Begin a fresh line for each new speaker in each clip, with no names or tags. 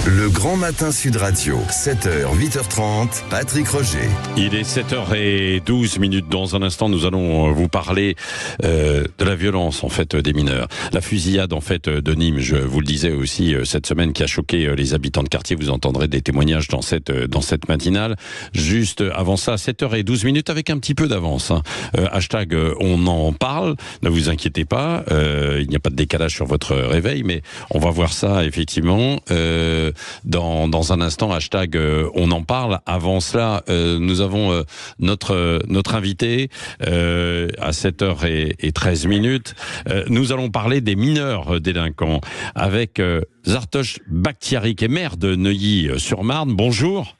Le Grand Matin Sud Radio, 7h, 8h30, Patrick Roger.
Il est 7h12. Dans un instant, nous allons vous parler de la violence, en fait, des mineurs. La fusillade, en fait, de Nîmes, je vous le disais aussi, cette semaine, qui a choqué les habitants de quartier. Vous entendrez des témoignages dans cette matinale. Juste avant ça, 7h12, avec un petit peu d'avance. Hashtag on en parle. Ne vous inquiétez pas, il n'y a pas de décalage sur votre réveil, mais on va voir ça, effectivement, dans un instant. Hashtag on en parle. Avant cela, nous avons notre invité à 7h13. Nous allons parler des mineurs délinquants avec Zartosh Bakhtiari, qui est maire de Neuilly-sur-Marne. Bonjour.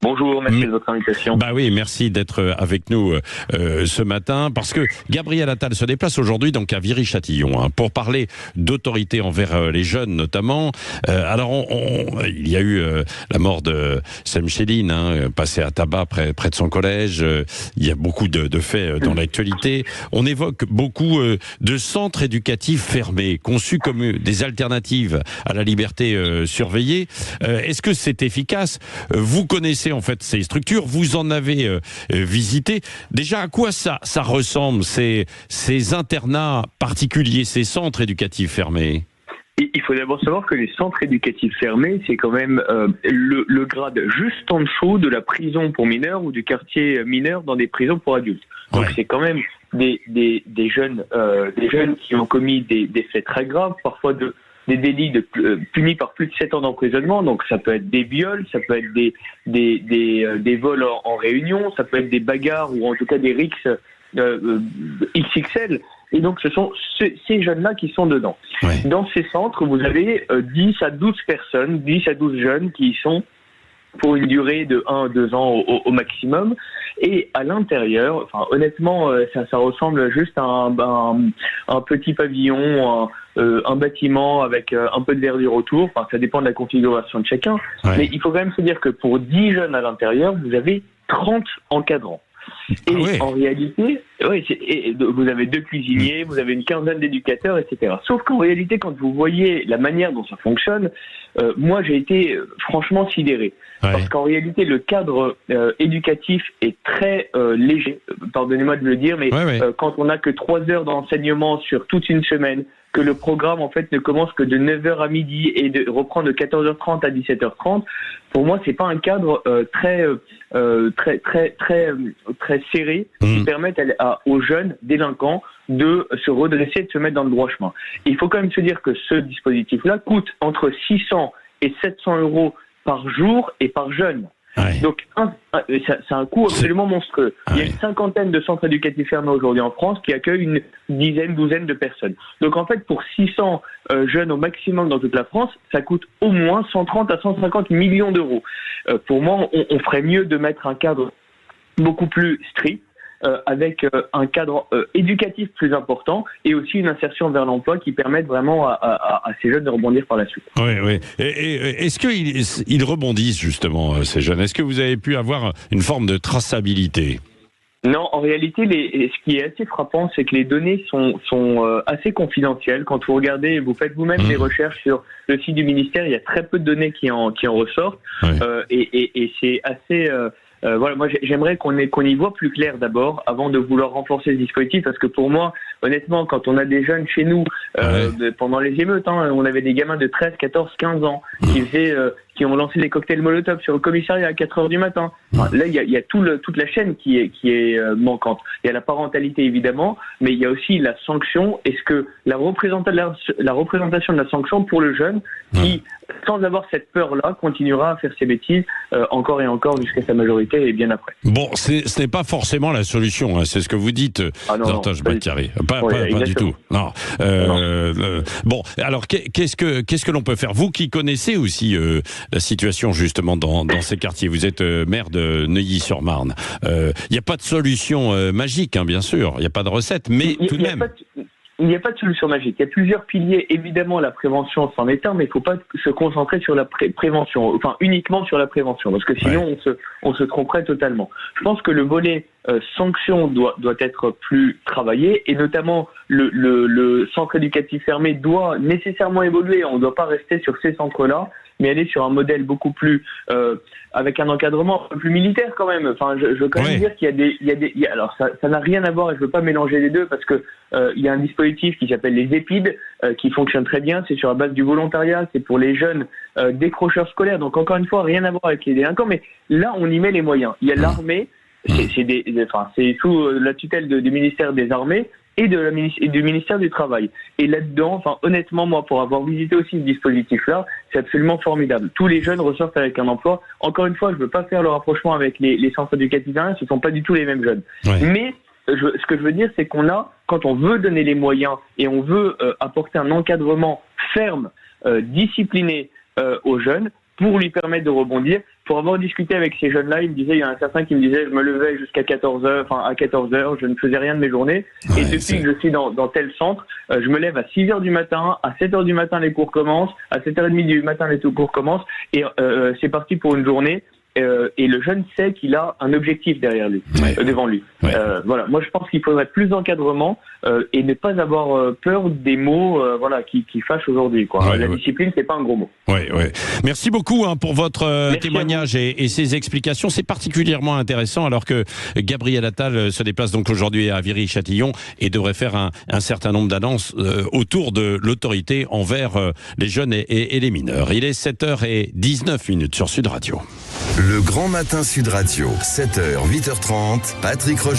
Bonjour, merci de votre invitation.
Bah oui, merci d'être avec nous ce matin, parce que Gabriel Attal se déplace aujourd'hui donc à Viry-Châtillon pour parler d'autorité envers les jeunes notamment. Alors il y a eu la mort de Sem Chéline, passé à tabac près de son collège. Il y a beaucoup de faits dans l'actualité. On évoque beaucoup de centres éducatifs fermés, conçus comme des alternatives à la liberté surveillée. Est-ce que c'est efficace? Vous connaissez en fait ces structures, vous en avez visité. Déjà, à quoi ça ressemble, ces internats particuliers, ces centres éducatifs fermés?
Il faut d'abord savoir que les centres éducatifs fermés, c'est quand même le grade juste en dessous de la prison pour mineurs ou du quartier mineur dans des prisons pour adultes. Donc c'est quand même des jeunes qui ont commis des faits très graves, parfois des délits punis par plus de 7 ans d'emprisonnement. Donc ça peut être des viols, ça peut être des vols en réunion, ça peut être des bagarres ou en tout cas des rixes XXL. Et donc ce sont ces jeunes-là qui sont dedans. Ouais. Dans ces centres, vous avez 10 à 12 personnes, 10 à 12 jeunes qui y sont pour une durée de 1 à 2 ans au maximum. Et à l'intérieur, enfin honnêtement, ça ressemble juste à un petit pavillon, un bâtiment avec un peu de verdure autour. Enfin, ça dépend de la configuration de chacun. Ouais. Mais il faut quand même se dire que pour 10 jeunes à l'intérieur, vous avez 30 encadrants. Et en réalité, vous avez 2 cuisiniers, vous avez une quinzaine d'éducateurs, etc. Sauf qu'en réalité, quand vous voyez la manière dont ça fonctionne, moi j'ai été franchement sidéré. Ouais. Parce qu'en réalité, le cadre éducatif est très léger, pardonnez-moi de le dire, mais quand on n'a que 3 heures d'enseignement sur toute une semaine, que le programme en fait ne commence que de 9h à midi et reprend de 14h30 à 17h30, pour moi c'est pas un cadre très serré qui permette aux jeunes délinquants de se redresser, de se mettre dans le droit chemin. Et il faut quand même se dire que ce dispositif-là coûte entre 600 et 700 euros par jour et par jeune. Ouais. Donc, c'est un coût absolument monstrueux. Ouais. Il y a une 50aine de centres éducatifs fermés aujourd'hui en France qui accueillent une douzaine de personnes. Donc, en fait, pour 600 jeunes au maximum dans toute la France, ça coûte au moins 130 à 150 millions d'euros. Pour moi, on ferait mieux de mettre un cadre beaucoup plus strict, avec un cadre éducatif plus important et aussi une insertion vers l'emploi qui permette vraiment à ces jeunes de rebondir par la suite.
Oui. Et est-ce qu'ils rebondissent justement, ces jeunes? Est-ce que vous avez pu avoir une forme de traçabilité?
Non, en réalité, ce qui est assez frappant, c'est que les données sont assez confidentielles. Quand vous regardez, vous faites vous-même des recherches sur le site du ministère, il y a très peu de données qui en ressortent. Ouais. Et c'est assez... voilà, moi j'aimerais qu'on y voit plus clair d'abord avant de vouloir renforcer ce dispositif, parce que pour moi, honnêtement, quand on a des jeunes chez nous pendant les émeutes, on avait des gamins de 13, 14, 15 ans qui ont lancé des cocktails Molotov sur le commissariat à 4h du matin. Enfin, là, il y a toute la chaîne qui est manquante. Il y a la parentalité évidemment, mais il y a aussi la sanction. Est-ce que la représentation de la sanction pour le jeune qui, sans avoir cette peur-là, continuera à faire ses bêtises encore et encore jusqu'à sa majorité et bien après.
Bon, ce n'est pas forcément la solution, c'est ce que vous dites, Zartosh Bakhtiari. Pas du tout. Non. Bon, alors qu'est-ce que l'on peut faire? Vous qui connaissez aussi la situation justement dans ces quartiers, vous êtes maire de Neuilly-sur-Marne. Il n'y a pas de solution magique, bien sûr. Il n'y a pas de recette, mais tout de même.
Il n'y a pas de solution magique. Il y a plusieurs piliers. Évidemment, la prévention, c'en est un, mais il ne faut pas se concentrer sur la prévention, enfin uniquement sur la prévention, parce que sinon on se tromperait totalement. Je pense que le volet sanction doit être plus travaillé, et notamment le centre éducatif fermé doit nécessairement évoluer. On ne doit pas rester sur ces centres-là. mais aller sur un modèle beaucoup plus avec un encadrement un peu plus militaire quand même. Enfin, je veux quand même dire qu'il y a alors ça n'a rien à voir, et je veux pas mélanger les deux, parce que il y a un dispositif qui s'appelle les EPID qui fonctionne très bien. C'est sur la base du volontariat, c'est pour les jeunes décrocheurs scolaires. Donc encore une fois, rien à voir avec les délinquants, mais là on y met les moyens. Il y a l'armée, c'est sous la tutelle du ministère des Armées et du ministère du Travail. Et là-dedans, honnêtement, moi, pour avoir visité aussi ce dispositif-là, c'est absolument formidable. Tous les jeunes ressortent avec un emploi. Encore une fois, je veux pas faire le rapprochement avec les centres éducatifs, ce sont pas du tout les mêmes jeunes. Ouais. Mais ce que je veux dire, c'est quand on veut donner les moyens et on veut apporter un encadrement ferme, discipliné aux jeunes, pour lui permettre de rebondir. Pour avoir discuté avec ces jeunes-là, il y a un certain qui me disait, je me levais jusqu'à 14h, je ne faisais rien de mes journées. Ouais, et depuis que je suis dans tel centre, je me lève à 6h du matin, à 7h du matin les cours commencent, à 7h30 du matin les cours commencent, et c'est parti pour une journée. Et le jeune sait qu'il a un objectif derrière lui, devant lui. Ouais. Voilà. Moi, je pense qu'il faudrait plus d'encadrement et ne pas avoir peur des mots, qui fâchent aujourd'hui. La discipline, c'est pas un gros mot.
Merci beaucoup pour votre témoignage et ces explications. C'est particulièrement intéressant, alors que Gabriel Attal se déplace donc aujourd'hui à Viry-Châtillon et devrait faire un certain nombre d'annonces autour de l'autorité envers les jeunes et les mineurs. Il est 7h19 sur Sud Radio.
Le Grand Matin Sud Radio, 7h, 8h30, Patrick Roger.